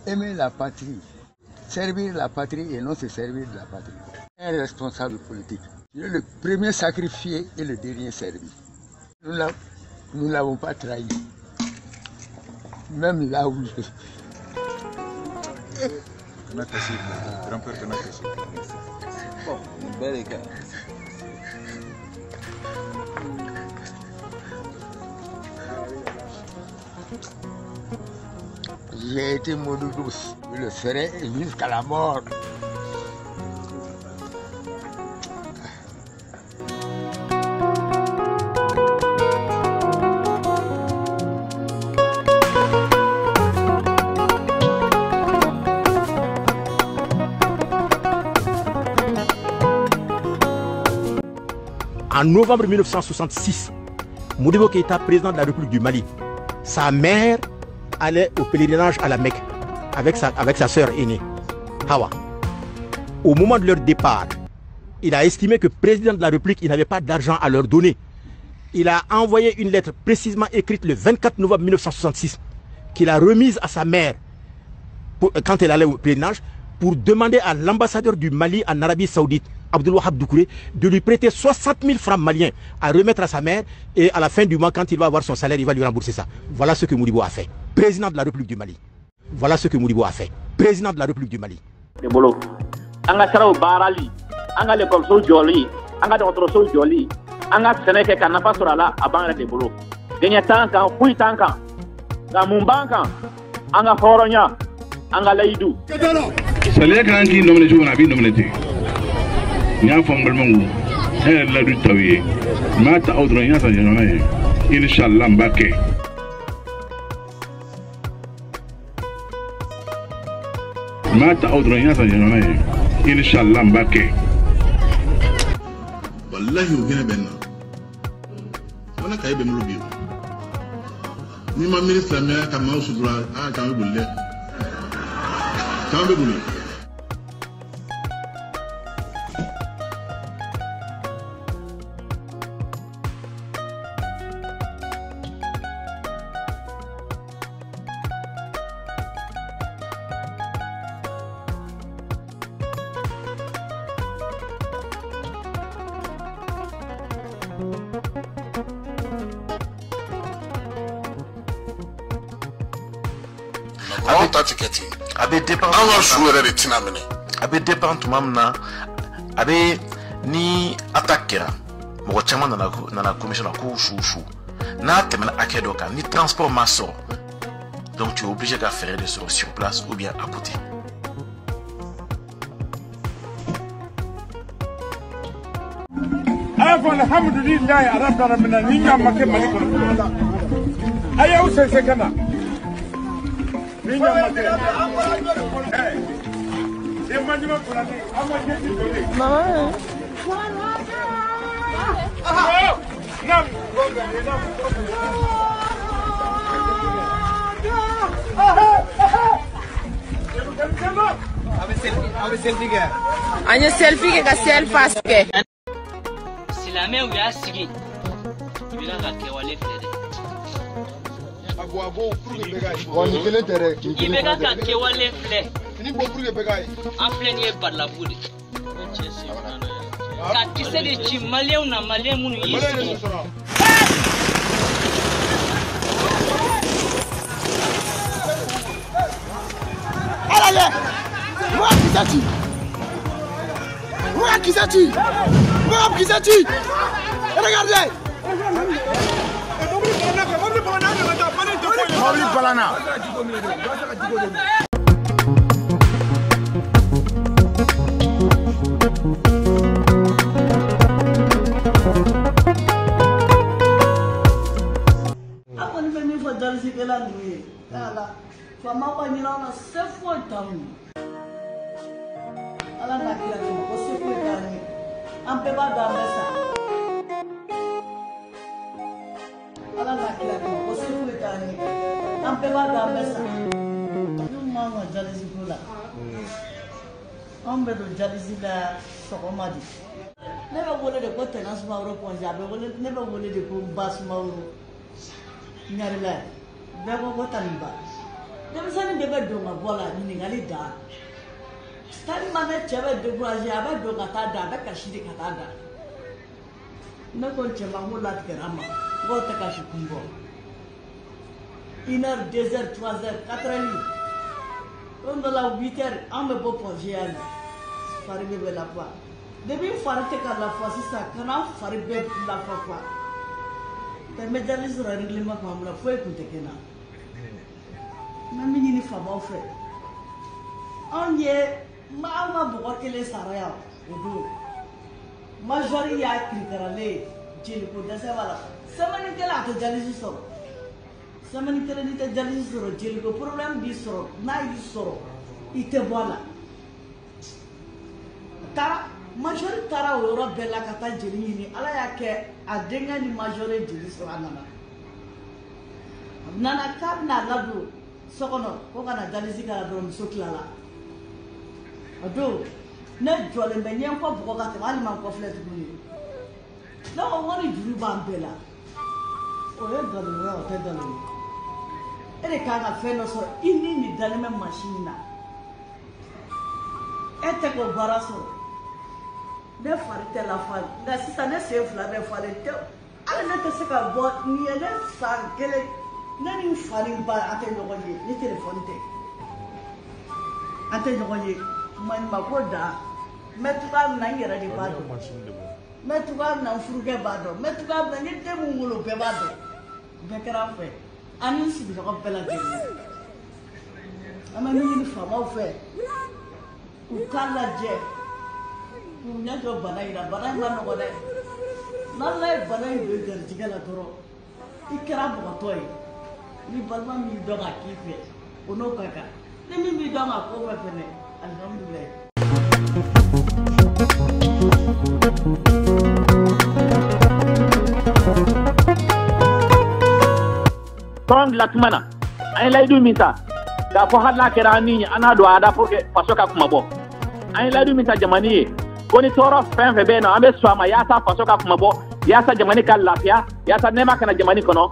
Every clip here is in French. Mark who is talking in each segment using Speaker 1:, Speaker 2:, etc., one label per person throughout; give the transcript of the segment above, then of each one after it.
Speaker 1: aimer la patrie, servir la patrie et non se servir de la patrie. Un responsable politique, il est le premier sacrifié et le dernier servi. Nous ne l'avons pas trahi. Même là où je... J'ai été maudit douce, je le serai jusqu'à la mort.
Speaker 2: En novembre 1966, Modibo Keïta, président de la République du Mali, sa mère allait au pèlerinage à la Mecque avec sa sœur aînée, Hawa. Au moment de leur départ, il a estimé que président de la République, il n'avait pas d'argent à leur donner. Il a envoyé une lettre précisément écrite le 24 novembre 1966 qu'il a remise à sa mère quand elle allait au pèlerinage pour demander à l'ambassadeur du Mali en Arabie Saoudite, Abdelwahab Doucouré, de lui prêter 60 000 francs maliens à remettre à sa mère, et à la fin du mois, quand il va avoir son salaire, il va lui rembourser ça. Voilà ce que Modibo a fait. Président de la République du Mali. Voilà ce que Modibo a fait. Président de la République du Mali.
Speaker 3: Anga sarau barali, anga le komso joli, anga dotroso joli, anga seneke kanapa surala abanga de bolo. Denya tanka, hui tanka, ga mumbanka, anga horonya, anga laidu.
Speaker 4: Salia kanki nomene juna bi nomene te. Nya fongal mangu, la du tawiye. Mata audra nya sa jana ye. Inshallah mbake. Mata audra nya sa jana ye. Inshallah mbake.
Speaker 5: Wallahi ugene benna. Wana kaibe mlubi. Ni ma ministre me kama usudura kama bulle. Kama bulle.
Speaker 6: Abe dépend tumamna abe ni attaquera mo chama na commission ko chouchou na temena akedoka ni transport masso, donc tu es obligé de faire des choses sur place ou bien à côté.
Speaker 4: Alhamdulillah arabna rabbina ninga make maliko aya usese kana ninga make mama
Speaker 7: Anya selfie ke ka selfie ke.
Speaker 8: Silame u ya sigi. Ibira ka ke wale fere.
Speaker 5: Abo pour que begai.
Speaker 8: Woni kele tere. Ibira ka ke wale fere.
Speaker 5: Ni bo pour que begai.
Speaker 8: Afle ni e barla bude. Ka tise de chi malien na malien munu yi.
Speaker 7: Allez. Moi qui c'est-tu? Regardez. Never wanted to put an asthma never wanted to put bass mouth. Never what I'm
Speaker 9: denmisɛnnin de bɛ don ka bɔ la ɲininkali da tellement ne cɛ bɛ découragé a bɛ don ka taa da a bɛ kasi de ka taa da ne ko n cɛ ma n ko latigɛra n ma n k'o tɛ kasi kun bɔ 1 heure 2 heures 3 heures 4 heures don dɔ la 8 heures an bɛ bɔ pɔnze yan fari bɛ bɛ lafa depuis fari tɛ ka lafa sisan kana fari bɛ lafa quoi tɛ n bɛ jali sɔrɔ règlement kuma min na foyi tun tɛ kɛ n na n bɛ min ɲini faamaw fɛ anw ye an ka mɔgɔ kelen sara yan o don majori y'a kirikaralen jeliko dɛsɛ b'a la semaine kelen a tɛ jalisi sɔrɔ semaine kelen n'i tɛ jalisi sɔrɔ jeliko problème b'i sɔrɔ n'a y'i sɔrɔ i tɛ bɔ a la majori taara o yɔrɔ bɛɛ la ka taa jeli ɲini ala y'a kɛ a denkɛ ni majori jeli sɔrɔ a nana k'a bɛna ladon so kɔnɔ ko ka na jalisi k'a la dɔrɔn muso tilala o don ne jɔlen bɛ ɲɛ n kɔ bɔgɔ ka tɛmɛ hali ma n kɔfilɛ tuguni ne ko ŋo ni juru b'an bɛɛ la o ye nkalon ye o tɛ nkalon ye e de kan ka fɛn dɔ sɔrɔ i ni nin dalen bɛ mansin na e tɛ k'o baara sɔrɔ ne fari tɛ lafa nka sisan ne sen fila bɛɛ falen tɛ hali ne tɛ se ka bɔ nin ye ne san kelen ne ni n fa ni n ba an tɛ ɲɔgɔn ye ni telefɔni tɛ an tɛ ɲɔgɔn ye maɲumako da n bɛ cogoya min na n yɛrɛ de b'a dɔn n bɛ cogoya min na n furukɛ b'a dɔn n bɛ cogoya min na n ye den min wolo bɛɛ b'a dɔn bɛɛ kɛra an fɛ an ni n sigiɲɔgɔn bɛɛ lajɛlen an bɛ min ɲini faamaw fɛ u k'a lajɛ k'u ɲɛ jɔ bana in na bana in ma nɔgɔ dɛ n'ala ye bana in don garijɛgɛ la dɔrɔn i kɛra mɔgɔtɔ ye ni balima min dɔn ka k'i fɛ o n'o ka kan ni min b'i dɔn ka ko fɛ fɛnɛ alhamdulilayi.
Speaker 3: tɔn dilan tuma na an ye layidu min ta k'a fɔ hali n'a kɛra an ni an n'a don a da pour que faso ka kuma bɔ an ye layidu min ta jamana ye ko ni tɔɔrɔ fɛn fɛn bɛ yen nɔ an bɛ sɔn a ma yaasa faso ka kuma bɔ yaasa jamana ka lafiya yaasa nɛɛma kana jamana kɔnɔ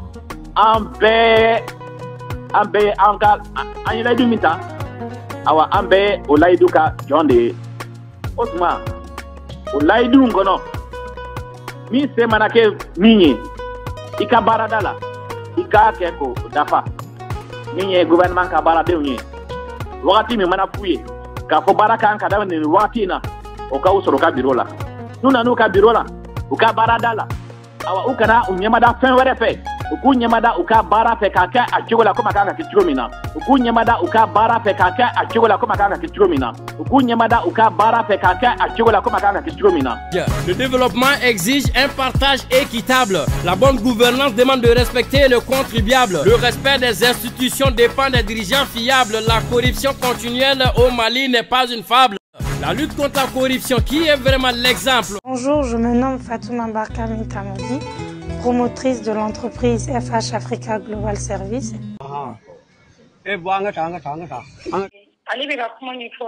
Speaker 3: an bɛɛ an ye layidu min ta awa an bɛɛ o layidu ka jɔn de ye o tuma o layidu in kɔnɔ min se mana kɛ min ye i ka baarada la i k'a kɛ k'o dafa min ye gouvernement ka baaradenw ye wagati min mana f'u ye k'a fɔ baara kan ka daminɛ nin wagati in na o ka u sɔrɔ u ka biro la n'u nana u ka biro la u ka baarada la awa u kana u ɲɛmada fɛn wɛrɛ fɛ u k'u ɲɛmada u ka baara fɛ k'a kɛ a cogo la komi a kan ka kɛ cogo min na u k'u ɲɛmada u ka baara fɛ k'a kɛ a cogo la komi a kan ka kɛ cogo min na u k'u ɲɛmada u ka baara fɛ k'a kɛ a cogo la komi a kan ka kɛ cogo min na.
Speaker 10: Le développement exige un partage équitable. La bonne gouvernance demande de respecter le contribuable. Le respect des institutions dépend des dirigeants fiables. La corruption continuelle au Mali n'est pas une fable. La lutte contre la corruption, qui est vraiment l'exemple?
Speaker 11: Bonjour, je me nomme Fatouma Barkami Tamadi, promotrice de l'entreprise FH Africa Global Service.
Speaker 12: Ali bɛ ka kuma min fɔ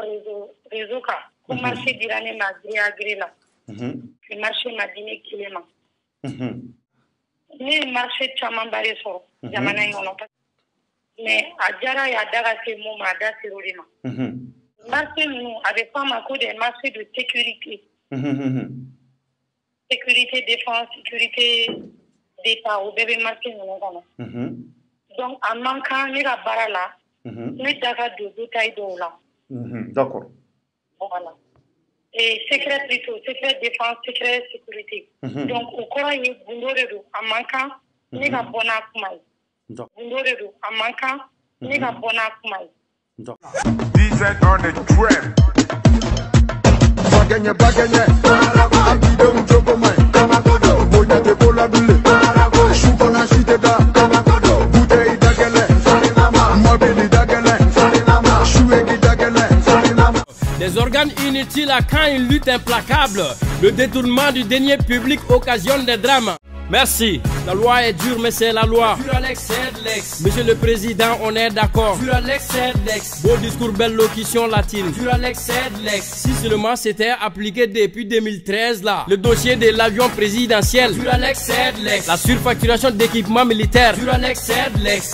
Speaker 12: réseau kan ko marché dira ne ma gré la que marché ma di ne kelen ma ne ye marché camanba de sɔrɔ jamana in kɔnɔ mais a diyara ye a da ka se mun ma a da ser'o de ma marché ninnu a bɛ fɔ a ma ko des marchés de sécurité sécurité défense sécurité d'État o bɛɛ bɛ marché ninnu kɔnɔ donc a man kan ne ka baara la ne da ka don détail dɔw la.
Speaker 6: D'accord.
Speaker 12: Voilà. Et secret plutôt, secret défense, secret sécurité. Donc o kɔrɔ ye gundo de don a man kan ne ka bɔ n'a kuma ye. Gundo de don a man kan ne ka bɔ n'a kuma ye.
Speaker 13: DJ on the trap. Baganya baganya. Abidon jogo mai. Kamakodo. Bonya te bola bule. Shuko na shiteda. Kamakodo. Butei dagele. Mobili dagele. Shuegi dagele.
Speaker 10: Des organes inutiles à quand une lutte implacable. Le détournement du denier public occasionne des drames. Merci. La loi est dure, mais c'est la loi. Monsieur le Président, on est d'accord. Beau discours, belle locution latine. Si seulement c'était appliqué depuis 2013 là. Le dossier de l'avion présidentiel. La surfacturation d'équipements militaires.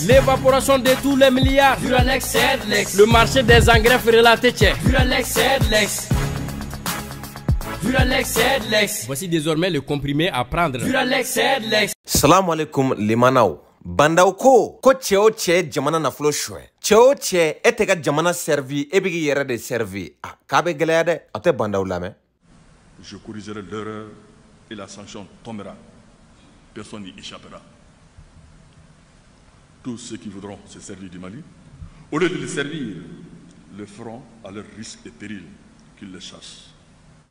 Speaker 10: L'évaporation de tous les milliards. Le marché des engrais relatés. Voici désormais le comprimé à prendre.
Speaker 14: Salam alaikum limanaw. Bandaw ko ceo cɛ jamana nafolo suɛ. Ceo cɛ e tɛ ka jamana servi e b'i yɛrɛ de servi. Ah, k'a bɛ gɛlɛya dɛ. A tɛ bandaw lamɛn.
Speaker 15: Je corrigerai l'erreur et la sanction tombera. Personne n'y échappera. Tous ceux qui voudront se servir du Mali, au lieu de le servir, le feront à leur risque et péril qu'ils le chassent.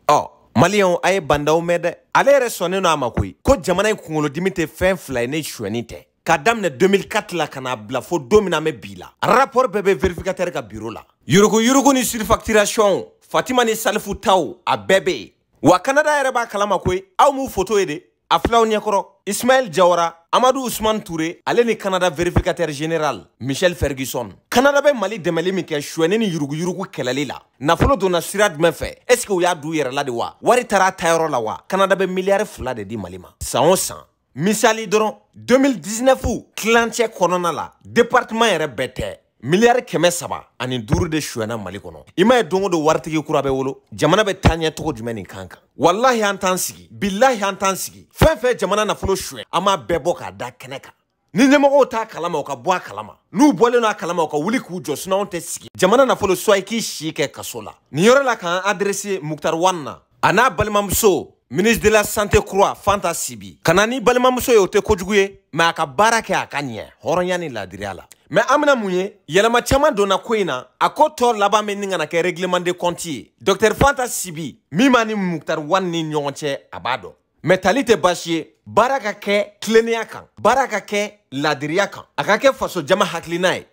Speaker 14: Oh, Maliens a ye bandaw mɛn dɛ. Ale yɛrɛ sɔnnen no a ma koyi. Ko jamana in kunkolodimi tɛ fɛn fila ye ne suɛni tɛ. K'a daminɛ 2004 la ka n'a bila fo don min na an bɛ bi la. Rapport bɛɛ bɛ vérificateur ka bureau la. Yurugu ni surfacturation, Fatima ni Salifu taw a bɛɛ bɛ yen. Wa Canada yɛrɛ b'a kalama koyi. Aw m'u photo ye de. A filaw ɲɛkɔrɔ Ismaël Jawara, Amadou Ousmane Touré, ale ni Canada vérificateur général Michel Ferguson. Canada bɛ Mali dɛmɛli min kɛ suɛni ni yurugu kɛlɛli la. Nafolo donna sira jumɛn fɛ? Est-ce que u y'a du yɛrɛ la de wa? Wari taara tayɔrɔ la wa? Canada bɛ miliyari 2 de di Mali ma. San o san. Misali dɔrɔn 2019 kilancɛ kɔnɔna la département yɛrɛ bɛɛ tɛ. Miliyari 300 ani 5 de suɛna Mali kɔnɔ. I ma ye don o don waritigi kura bɛ wolo. Jamana bɛ taa ɲɛ cogo jumɛn nin kan kan? Wallahi an t'an sigi. Billahi an t'an sigi. Fɛn fɛn jamana nafolo suɛ, an m'a bɛɛ bɔ k'a da kɛnɛ kan. Ni ɲɛmɔgɔw t'a kalama, u ka bɔ a kalama. N'u bɔlen n'a kalama, u ka wuli k'u jɔ, sinon anw tɛ sigi. Jamana nafolo soit i k'i si kɛ kaso la. Nin yɔrɔ la k'an adressé Muktar Wan na. A n'a balimamuso ministre de la santé kura Fanta Sibi. Kana ni balimamuso ye o tɛ kojugu ye, mais a ka baara kɛ a ka ɲɛ hɔrɔnya ni laadiriya la. Mais an bɛna mun ye? Yɛlɛma caman donna ko in na, a ko tɔ laban bɛ nin kana kɛ règlement de compte ye. Docteur Fanta Sibi min b'a ni Muktar Wan ni ɲɔgɔn cɛ a b'a dɔn. Mais tali tɛ baasi ye, baara ka kɛ tilennenya kan, baara ka kɛ laadiriya kan, a ka kɛ faso jama hakilina ye.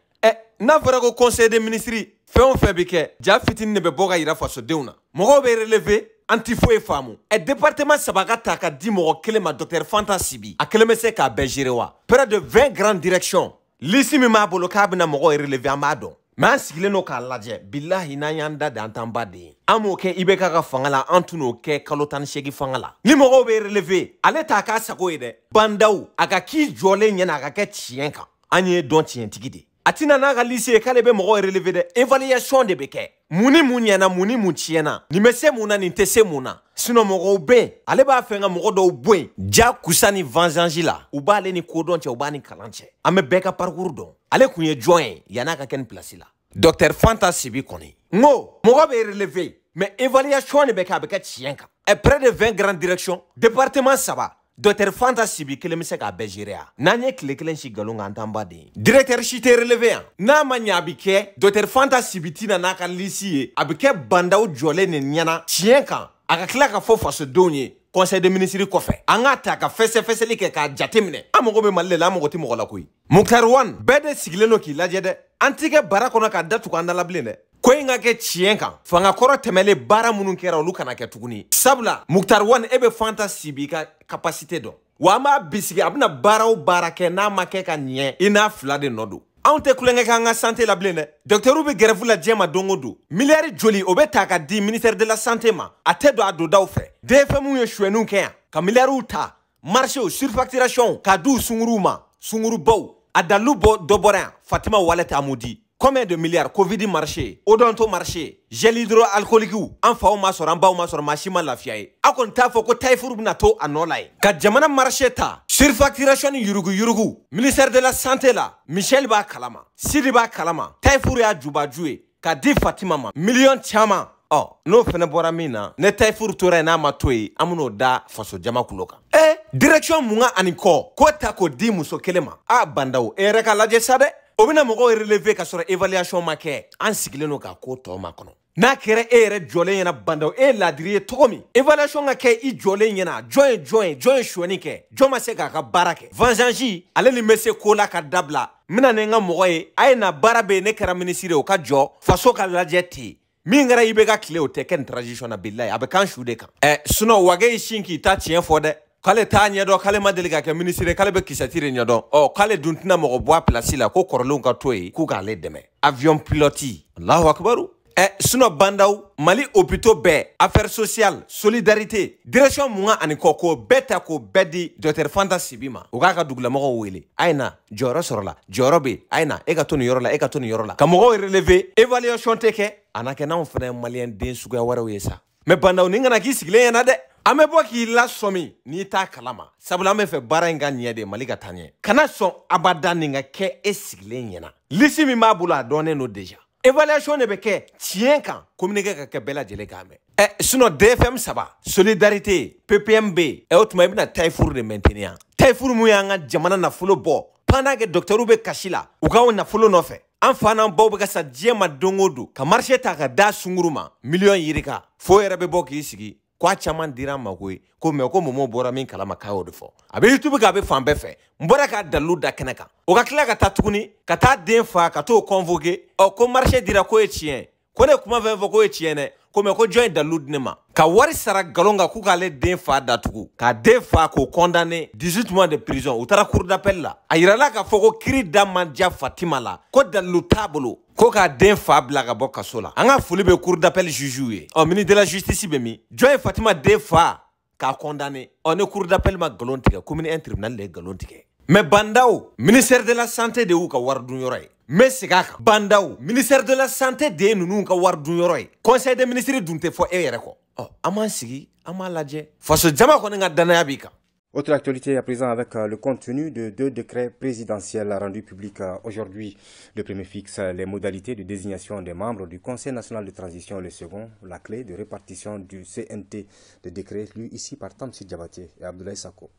Speaker 14: N'a fɔra ko conseil des ministres fɛn o fɛn bɛ kɛ, ja fitinin de bɛ bɔ ka yira fasodenw na. Mɔgɔw bɛ relever an ti foyi faamu. Département saba ka ta ka di mɔgɔ kelen ma Docteur Fanta Sibi. A kelen bɛ se k'a bɛɛ gérer wa? Près de 20 grandes directions. Liste min b'a bolo k'a bɛna mɔgɔw relever an b'a dɔn. Mais an sigilen no k'a lajɛ, billahi n'an y'an da de an t'an ba de ye. An m'o kɛ IBK ka fanga la, an tun n'o kɛ kalo 18 fanga la. Ni mɔgɔw bɛ relever, ale t'a k'a sago ye dɛ. Bandaw, a ka k'i jɔlen ɲɛna, a ka kɛ tiɲɛ kan. An ye dɔn tiɲɛtigi de. A tina n'a ka liste ye k'ale bɛ mɔgɔw relever dɛ. Évaluation de bɛ kɛ. Mun ni mun ɲɛna, mun ni mun tiɲɛna. Nin bɛ se mun na, nin tɛ se mun na. Sinon mɔgɔw bɛ yen, ale b'a fɛ ka mɔgɔ dɔw bɔ yen. Jakusa ni vengeance la, u b'ale ni kodɔn cɛ, u b'a ni kalan cɛ. An bɛ bɛɛ ka parcours dɔn. Ale kun ye jɔn ye yan'a ka kɛ nin place la. Docteur Fanta Sibi kɔni. Ngo, mɔgɔ bɛ relever, mais évaluation de bɛ kɛ, a bɛ kɛ tiɲɛ kan. Et près de 20 grandes directions, département saba. Docteur Fanta Sibi kelen bɛ se k'a bɛɛ gérer yan. N'an ye tile kelen si nkalon kan an t'an ba de ye. Directeur si tɛ relever yan. N'a ma ɲɛ a bɛ kɛ Docteur Fanta Sibi tina n'a ka liste ye. A bɛ kɛ bandaw jɔlen nin ɲɛna tiɲɛ kan. A ka tila ka fɔ fasodenw ye. Conseil des ministres kɔfɛ. An k'a ta ka fɛsɛfɛsɛli kɛ k'a jateminɛ. An mago bɛ Mali de la, an mago tɛ mɔgɔ la koyi. Muktar Wan bɛɛ de sigilen don k'i lajɛ dɛ. An ti kɛ bara kɔnɔ k'a datugu an da la bilen dɛ. Ko in ka kɛ tiɲɛ kan. Fanga kɔrɔ tɛmɛlen baara minnu kɛra olu kana kɛ tuguni. Sabula Muktar Wan e bɛ Fanta Sibi ka capacité dɔn. Wa an b'a bisigi a bɛna baara o baara kɛ n'a ma kɛ ka ɲɛ i n'a fila de nɔ don. Anw tɛ kulonkɛ kɛ an ka santé la bilen dɛ. Docteurw bɛ grève la diɲɛ ma don o don. Miliyari joli o bɛ ta ka di ministère de la santé ma. A tɛ don a dondaw fɛ. DFM ye suɲɛniw kɛ yan. Ka miliyariw ta. Marché surfacturation k'a di u sunguruw ma. Sungurubaw. A dalilu bɔ dɔ bɔra yan. Fatima Wallet Amudi. Combien de milliards? Covid marché, odonto marché, gel hydroalcoolique, an faw ma sɔrɔ an baw ma sɔrɔ maa si ma lafiya ye. A kɔni t'a fɔ ko Tayfuru bɛna to a nɔ la ye. Ka jamana marché ta, surfacturation ni yurugu. Ministère de la santé la, Michel b'a kalama, Sidi b'a kalama, Tayfuru y'a jubaju ye, k'a di Fatima ma, million caman. N'o fɛnɛ bɔra min na, ne Tayfuru tora yen n'a ma to yen, an bɛn'o da faso jama kulo kan. Direction mun ka ani kɔ, k'o ta k'o di muso kelen ma. Bandaw, e yɛrɛ ka lajɛ sa dɛ. O bɛna mɔgɔw relever ka sɔrɔ évaluation ma kɛ, an sigilen don k'a ko tɔ ma kɔnɔ. N'a kɛra e yɛrɛ jɔlen ɲɛna bandaw, e ye laadiri ye cogo min, évaluation ka kɛ i jɔlen ɲɛna, jɔn ye suɲɛni kɛ, jɔn ma se k'a ka baara kɛ. Vengeance ale ni bɛ se ko la ka dabila, n bɛna ni n ka mɔgɔ ye, a ye na baara bɛ yen ne kɛra ministre ye o ka jɔ, faso ka lajɛ ten. Min kɛra i bɛ ka tile o tɛ kɛ nin transition na bilayi, a bɛ kan su de kan. Sinon wage i sin k'i ta tiɲɛ fɔ dɛ. k'ale t'a ɲɛdɔn k'ale ma deli ka kɛ ministre k'ale bɛ kisɛti de ɲɛdɔn k'ale dun tɛna mɔgɔ bɔ a place la ko kɔrɔlenw ka to yen k'u k'ale dɛmɛ avion pilote Allahu akbaru sinon bandaw Mali hôpitaux bɛɛ affaires sociales solidarité direction munga ani kɔ k'o bɛɛ ta k'o bɛɛ di docteur Fanta Sibi ma o k'a ka dugulamɔgɔw wele a ye na jɔyɔrɔ sɔrɔ la jɔyɔrɔ bɛ yen a ye na e ka to nin yɔrɔ la e ka to nin yɔrɔ la ka mɔgɔw relever évaluation tɛ kɛ a na kɛ n'anw fana ye maliyɛn den suguya wɛrɛw ye sa mais bandaw nin kana k'i sigilen ɲɛna dɛ an bɛ bɔ k'i lasɔmi n'i t'a kalama sabula an bɛ fɛ baara in ka ɲɛ de Mali ka taa ɲɛ kana sɔn abada nin ka kɛ e sigilen ɲɛna liste min b'a bolo a dɔnnen don déjà évaluation ne bɛ kɛ tiɲɛ kan communiqué ka kɛ bɛɛ lajɛlen k'a mɛn sinon DFM 3 solidarité PPMB o tuma i bɛna Tayifuru de maintenir Tayifuru mun y'an ka jamana nafolo bɔ pendant que docteurw bɛ kasi la u k'anw nafolo nɔfɛ an fa n'an baw bɛ ka sa diɲɛ ma don o don ka marché ta ka da sunguru ma miliyɔn yirika fo yɛrɛ bɛ bɔ k'i sigi ko a caman dira an ma koyi ko mais ko Momo bɔra min kalama k'a y'o de fɔ a bɛ YouTube kan a bɛ fan bɛɛ fɛ n bɔra k'a dalilu da kɛnɛ kan o ka tila ka taa tuguni ka taa den fa ka t'o convoquer ko marché dira ko ye tiɲɛ ko ne kuma fɛn fɔ ko ye tiɲɛ dɛ ko mais ko jɔn ye dalilu di ne ma ka wari sara galon kan k'u k'ale den fa datugu k'a den fa k'o condamné 18 mois de prison u taara cour d'appel la a yirala k'a fɔ ko kiiri da man diya Fatima la ko dalilu t'a bolo ko k'a den fa bila ka bɔ kaso la an ka foli bɛ cour d'appel juge ye ministre de la justice bɛ min jɔn ye Fatima den fa k'a condamné ne cour d'appel ma galon tigɛ commune 1 tribunal de ye galon tigɛ mais bandaw ministère de la santé de y'u ka wari dun yɔrɔ ye mais segin a kan bandaw ministère de la santé de ye ninnu ka wari dun yɔrɔ ye conseil des ministres dun tɛ fɔ e yɛrɛ kɔ an m'an sigi an m'a lajɛ faso jama kɔni ka danaya b'i kan.
Speaker 16: Autre actualité à présent avec le contenu de 2 décrets présidentiels rendus publics aujourd'hui. Le premier fixe les modalités de désignation des membres du Conseil national de transition. Le second, la clé de répartition du CNT. Le décret lu ici par Tamsir Diabaté et Abdoulaye Sako.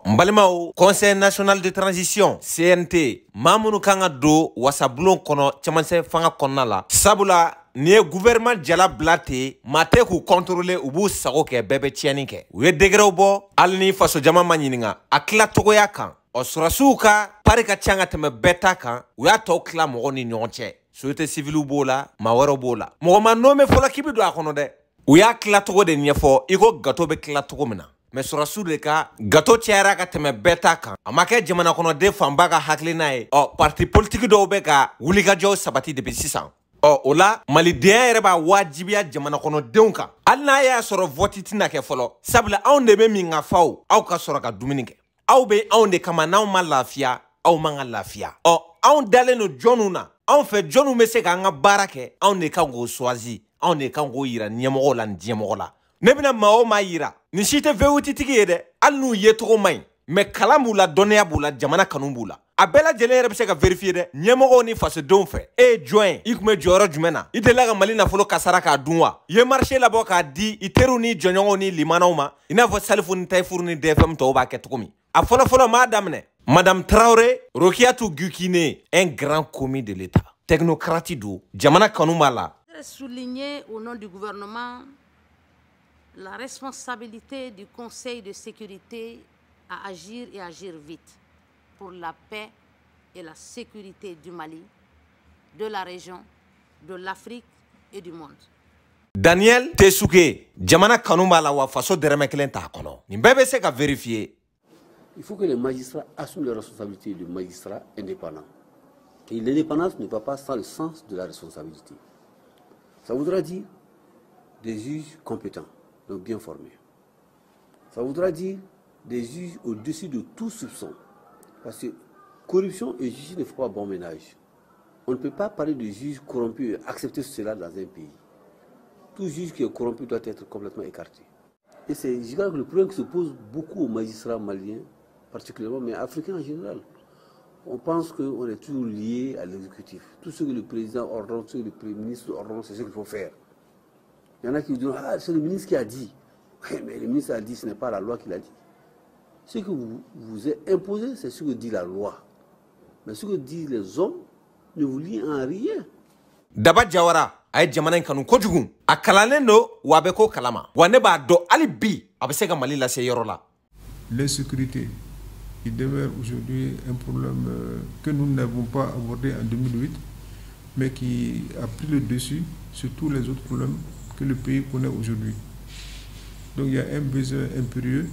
Speaker 14: Mbalimaw Conseil national de transition CNT mamunu kanga do wasabulon kono chamanse fanga konna la sabula ni gouvernement jala blate mate ku contrôler ubu sago ke bebe tieni ke u ye degré bo alni faso jama manyininga akla togo ya kan o surasuka pare ka changa teme beta kan u ya to kla mo ni nyonche société civile bola mawaro bola mo ma no me fola kibi do akono de u ya kla togo de nyefo iko gato be kla togo mina mais surasou de ka gato tiara ka teme beta kan amake jamana kono de famba ka haklina e parti politique do be ka wuliga jo sabati de bisisan ola malidien yɛrɛ b'a wajibiya jamana kɔnɔ denw kan hali n'a y'a sɔrɔ vote tɛna kɛ fɔlɔ sabula anw de bɛ min ka faw aw ka sɔrɔ ka dumuni kɛ aw bɛ anw de kama n'anw ma lafiya aw man ka lafiya anw dalen don jɔnw na anw fɛ jɔnw bɛ se k'an ka baara kɛ anw de kan k'o choisi anw de kan k'o yira ɲɛmɔgɔw la ni diɲɛmɔgɔ la ne bɛna maa o maa yira nin si tɛ VOT tigi ye dɛ hali n'u ye cogo man ɲi mais kalan b'u la dɔnniya b'u la jamana kanu b'u la a bɛɛ lajɛlen yɛrɛ bɛ se ka vérifier dɛ ɲɛmɔgɔw ni fasodenw fɛ e ye jɔn ye i tun bɛ jɔyɔrɔ jumɛn na i delila ka Mali nafolo kasara k'a dun wa i ye marché labɔ k'a di i teriw ni jɔɲɔgɔnw ni limanaw ma i n'a fɔ Salifu ni Tayifuru ni DFM tɔw b'a kɛ cogo min a fɔlɔfɔlɔ m'a daminɛ Madame Traoré Rokiatou Gukine un grand commis de l'État technocrate do jamana kanu b'a la.
Speaker 17: Souligner au nom du gouvernement la responsabilité du Conseil de sécurité à agir et agir vite pour la paix et la sécurité du Mali, de la région, de l'Afrique et du monde.
Speaker 14: Daniel Tessuke, jamana kanuma la wa faso dereme kelen ta kono. Ni bébé se ka vérifier.
Speaker 18: Il faut que les magistrats assument les responsabilités de magistrats indépendants. Et l'indépendance ne va pas sans le sens de la responsabilité. Ça voudra dire des juges compétents, donc bien formés. Ça voudra dire des juges au-dessus de tout soupçon. Parce que corruption et justice ne font pas bon ménage. On ne peut pas parler de juges corrompus et accepter cela dans un pays. Tout juge qui est corrompu doit être complètement écarté. Et je crois que le problème qui se pose beaucoup aux magistrats maliens, particulièrement, mais africains en général. On pense qu'on est toujours lié à l'exécutif. Tout ce que le président ordonne, ce que le Premier ministre ordonne, c'est ce qu'il faut faire. Il y en a qui disent « Ah, c'est le ministre qui a dit ». Oui, mais le ministre a dit, ce n'est pas la loi qui l'a dit. Ce que vous est imposé, c'est ce que dit la loi. Mais ce que disent les hommes ne vous lie en rien.
Speaker 14: Daba Jawara ay jamana kanu kojugu akalalen do wabeko kalama wane ba do ali bi abese ka Mali la se yoro la.
Speaker 19: L'insécurité qui demeure aujourd'hui un problème que nous n'avons pas abordé en 2008 mais qui a pris le dessus sur tous les autres problèmes que le pays connaît aujourd'hui. Donc il y a un besoin impérieux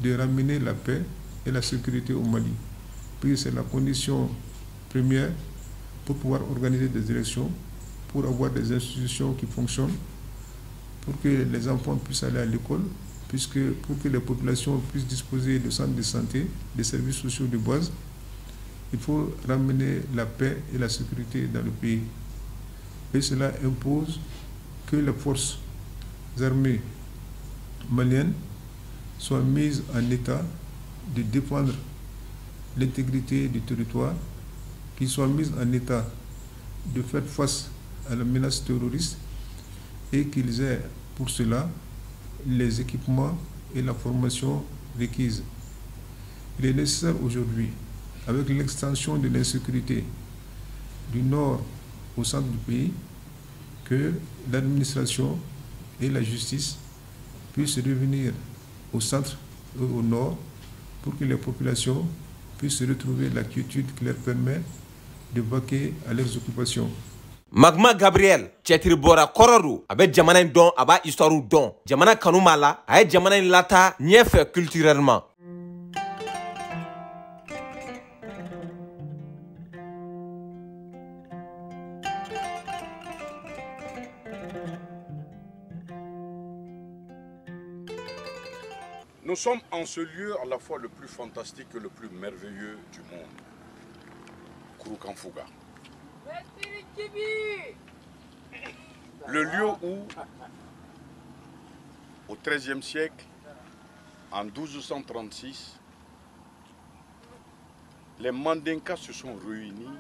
Speaker 19: de ramener la paix et la sécurité au Mali. Puis c'est la condition première pour pouvoir organiser des élections, pour avoir des institutions qui fonctionnent, pour que les enfants puissent aller à l'école, pour que les populations puissent disposer de centres de santé, des services sociaux de base. Il faut ramener la paix et la sécurité dans le pays. Et cela impose que les forces armées maliennes soient mises en état de défendre l'intégrité du territoire, qu'ils soient mises en état de faire face à la menace terroriste et qu'ils aient pour cela les équipements et la formation requise. Il est nécessaire aujourd'hui, avec l'extension de l'insécurité du nord au centre du pays, que l'administration et la justice puissent revenir au centre et au nord pour que les populations puissent retrouver la quiétude qui leur permet de vaquer à leurs occupations.
Speaker 14: Magma Gabriel, cetiri bora korodu, abe jamana don, aba histoire don. Jamana kanumala, aye jamana lata, nyeffe culturellement.
Speaker 20: Nous sommes en ce lieu à la fois le plus fantastique et le plus merveilleux du monde. Kouroukanfouga. Le lieu où, au XIIIe siècle, en 1236, les Mandinkas se sont réunis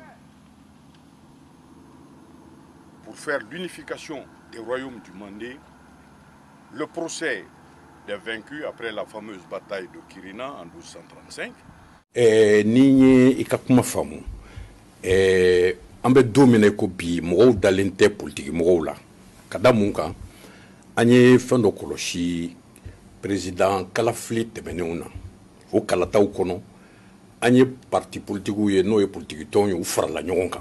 Speaker 20: pour faire l'unification des royaumes du Mandé, le procès des vaincus après la fameuse bataille de Kirina en 1235.
Speaker 21: Ni ikakuma famu ambe domine ko bi mo dalente politique mo la kada munka anye fendo koloshi président Kalafli temenuna o kala taw kono anye parti politique ye no ye politique ton yo farla nyonka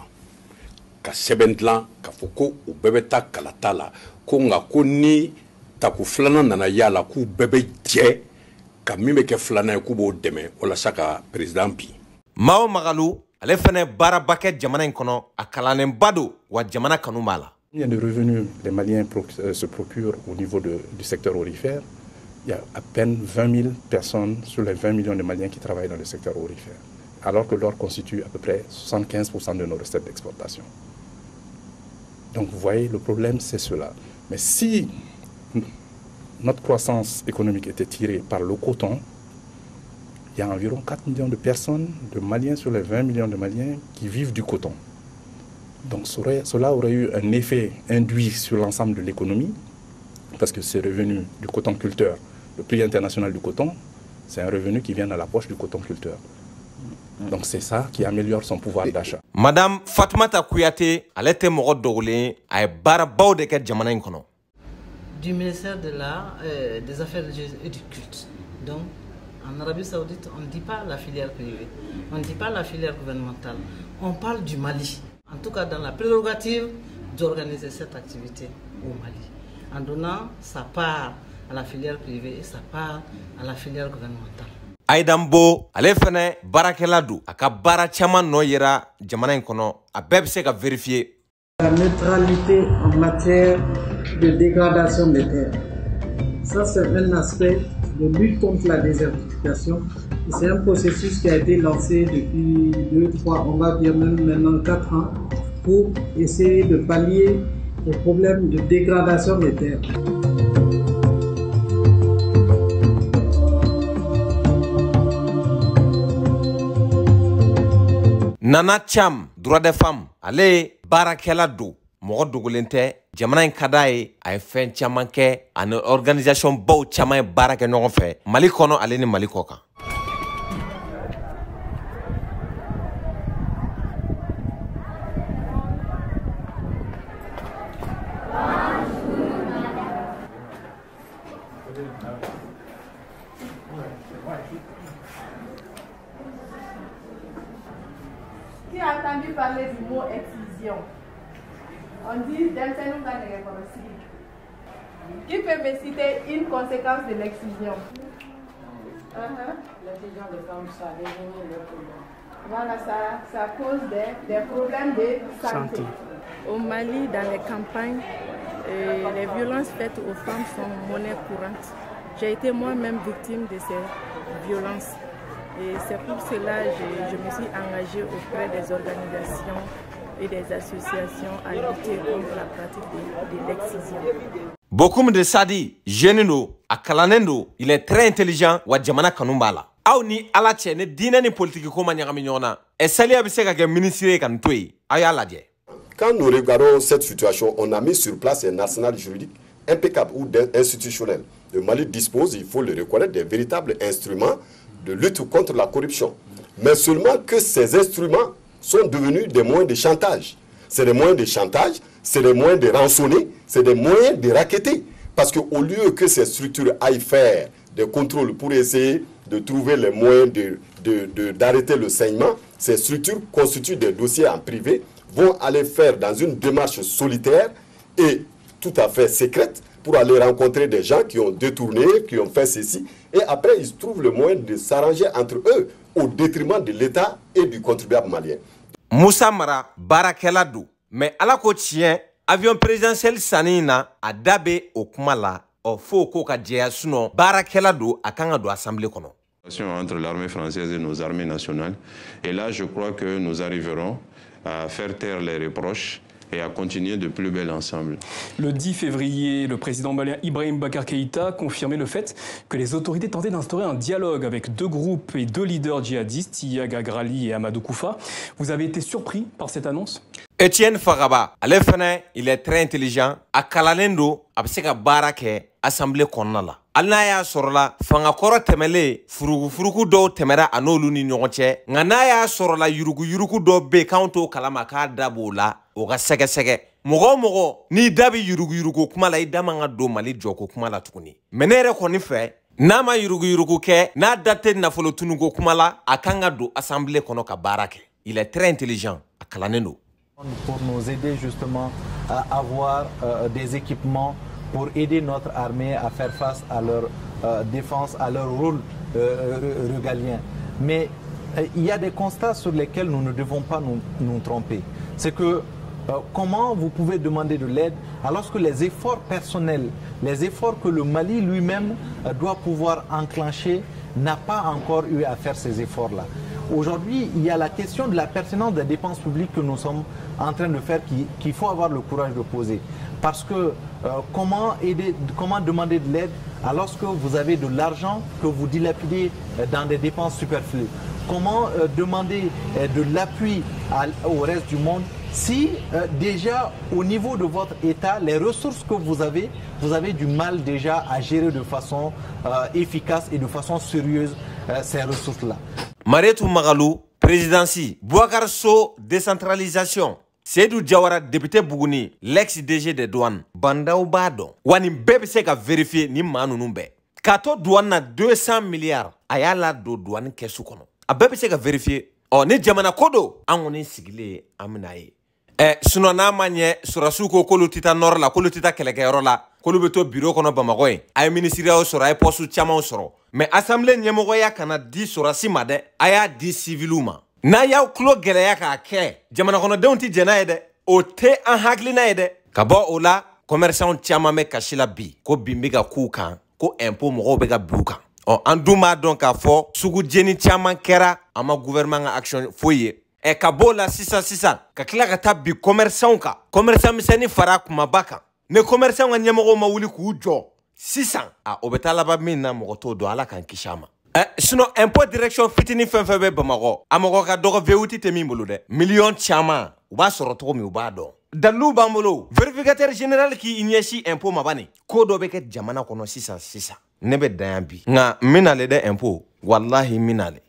Speaker 21: ka sebentla ka foko u bebeta kala tala ko nga ko ni taku flana nana yala ku bebe je ka mime ke flana ku bo deme wala saka président bi
Speaker 14: Mao Magalou ale fene barabake jamana inkono akalane bado wa jamana kanumala.
Speaker 22: Combien de revenus les Maliens se procurent au niveau du secteur aurifère? Il y a à peine 20 000 personnes sur les 20 millions de Maliens qui travaillent dans le secteur aurifère, alors que l'or constitue à peu près 75% de nos recettes d'exportation. Donc vous voyez, le problème c'est cela. Mais si notre croissance économique était tirée par le coton, il y a environ 4 millions de personnes, de Maliens sur les 20 millions de Maliens qui vivent du coton. Donc cela aurait eu un effet induit sur l'ensemble de l'économie, parce que ces revenus du coton culteur, le prix international du coton, c'est un revenu qui vient dans la poche du coton culteur. Donc c'est ça qui améliore son pouvoir d'achat.
Speaker 14: Madame Fatmata Kouyaté, elle était morte d'Orlé, elle est barabao de quel jamana inkono.
Speaker 23: Du ministère de l'Art, des Affaires et du Culte. Donc, en Arabie Saoudite, on ne dit pas la filière privée, on ne dit pas la filière gouvernementale, on parle du Mali. En tout cas, dans la prérogative d'organiser cette activité au Mali, en donnant sa part à la filière privée et sa part à la filière gouvernementale.
Speaker 14: Aïdambo, ale fene barakeladu, aka bara chaman no yera jamana inkono, a beb se ka vérifier.
Speaker 24: La neutralité en matière de dégradation des terres. Ça, c'est un aspect de lutte contre la désertification. C'est un processus qui a été lancé depuis 2, 3, on va dire même maintenant 4 ans, pour essayer de pallier les problèmes de dégradation des terres.
Speaker 14: Nana Cham, droit des femmes, allez, barakela do, moro dogolente, jamana kadaye, ay fen chamanke, an organisation baw chamay barake non fait, Mali kono allez ni Mali koka.
Speaker 7: Qui a entendu parler du mot exclusion? On dit qui peut me citer une conséquence de l'exclusion?
Speaker 23: L'intelligence des femmes, ça a révélé leurs problèmes.
Speaker 7: Voilà, ça cause des problèmes de santé.
Speaker 1: Au Mali, dans les campagnes, les violences faites aux femmes sont monnaie courante. J'ai été moi-même victime de ces violences. Et c'est pour cela que je me suis engagée auprès des organisations et des associations à lutter contre la pratique de l'excision.
Speaker 14: Beaucoup de Sadi, Jenino, Akalanendo, il est très intelligent, Wadjamana Kanumbala. Aw ni ala cɛ ni diinɛ ni politique ko ma ɲagami ɲɔgɔn na saliya bɛ se ka kɛ ministre ye ka nin to yen a y'a lajɛ.
Speaker 2: Quand nous regardons cette situation, on a mis sur place un arsenal juridique impeccable ou institutionnel. Le Mali dispose, il faut le reconnaître, des véritables instruments de lutte contre la corruption. Mais seulement que ces instruments sont devenus des moyens de chantage. C'est des moyens de chantage, c'est des moyens de rançonner, c'est des moyens de racketter. Parce qu'au lieu que ces structures aillent faire des contrôles pour essayer de trouver les moyens d'arrêter le saignement, ces structures constituent des dossiers en privé, vont aller faire dans une démarche solitaire et tout à fait secrète pour aller rencontrer des gens qui ont détourné, qui ont fait ceci, et après ils trouvent le moyen de s'arranger entre eux au détriment de l'État et du contribuable malien.
Speaker 14: Moussa Mara barakɛla do mais ala ko tiɲɛ avion présidentiel sanina a dabe o kuma la fo ko ka jɛya sinon baarakɛla do a kan ka don assemblée kɔnɔ.
Speaker 4: Entre l'armée française et nos armées nationales. Et là, je crois que nous arriverons à faire taire les reproches et à continuer de plus belle ensemble.
Speaker 5: Le 10 février, le président malien Ibrahim Bakar Keïta confirmait le fait que les autorités tentaient d'instaurer un dialogue avec deux groupes et deux leaders djihadistes, Iyag Agrali et Amadou Koufa. Vous avez été surpris par cette annonce?
Speaker 14: Etienne Fagaba, ale fana, il est très intelligent. A kalalen do, a bɛ se ka baara kɛ assemblée kɔnɔna la. Hali n'a y'a sɔrɔla fangakɔrɔ tɛmɛlen furugu dɔw tɛmɛra a n'olu ni ɲɔgɔn cɛ nka n'a y'a sɔrɔla yurugu dɔw bɛ yen k'anw t'o kalama k'a da b'o la o ka sɛgɛsɛgɛ mɔgɔ o mɔgɔ n'i da bɛ yurugu kuma la i da man ka don Mali jɔko kuma la tuguni mais ne yɛrɛ kɔni fɛ n'a ma yurugu kɛ n'a da tɛ nafolo tunuko kuma la a kan ka don assemblée kɔnɔ ka baara kɛ il est très intelligent a kalannen do.
Speaker 25: Pour nous aider justement à avoir des équipements pour aider notre armée à faire face à leur défense, à leur rôle régalien. Mais il y a des constats sur lesquels nous ne devons pas nous tromper. C'est que comment vous pouvez demander de l'aide alors que les efforts personnels, les efforts que le Mali lui-même doit pouvoir enclencher, n'a pas encore eu à faire ces efforts-là. Aujourd'hui, il y a la question de la pertinence des dépenses publiques que nous sommes en train de faire qu'il faut avoir le courage de poser. Parce que comment demander de l'aide alors que vous avez de l'argent que vous dilapidez dans des dépenses superflues? Comment demander de l'appui au reste du monde si déjà au niveau de votre État, les ressources que vous avez du mal déjà à gérer de façon efficace et de façon sérieuse ces ressources-là.
Speaker 14: Marietou Magalou, présidency, Bouakar So, décentralisation. Seydou Diawara, député Bougouni, l'ex-DG des douanes, Bandaou Badon. Wani bebe se ka vérifier ni manu numbe. Kato douane na 200 milliards, ayala do douane kesu kono. A bebe se ka vérifier. Oh, ni jamana kodo, angoni sigile aminaye. Sinon n'a ma ɲɛ sɔrɔsiw ko k'olu tɛ taa nord la k'olu tɛ taa kɛlɛkɛyɔrɔ la k'olu bɛ to bureau kɔnɔ Bamakɔ yen a ye ministériyaw sɔrɔ a ye poste camanw sɔrɔ mais assemblée ɲɛmɔgɔya kana di sɔrɔsi ma dɛ a y'a di civiliw ma n'a y'aw tulo gɛlɛya k'a kɛ jamanakɔnɔdenw tɛ jɛn n'a ye dɛ o tɛ an hakilina ye dɛ ka bɔ o la commerçants caman bɛ kasi la bi ko bin bɛ ka k'u kan ko impôt mɔgɔw bɛ ka bin u kan an dun b'a dɔn k'a fɔ sugu jeni caman kɛra a ma gouvernement ka action foyi ye ka bɔ la sisan ka tila ka taa bi commerçants kan commerçant misɛnnin fara kumaba kan ni commerçant ka ɲɛmɔgɔw ma wuli k'u jɔ sisan o bɛ taa laban min na mɔgɔ t'o dɔn ala k'an kisi a ma sinon impôt direction fitinin fɛn fɛn bɛ Bamakɔ a mɔgɔ ka dɔgɔ VUT tɛ min bolo dɛ miliyɔn caman u b'a sɔrɔ cogo min u b'a dɔn dalilu b'an bolo vérificateur général k'i ɲɛsin impôt ma bani ko dɔ bɛ kɛ jamana kɔnɔ sisan ne bɛ dan yan bi nka n bɛna le dɛ impôt wallahi n bɛna le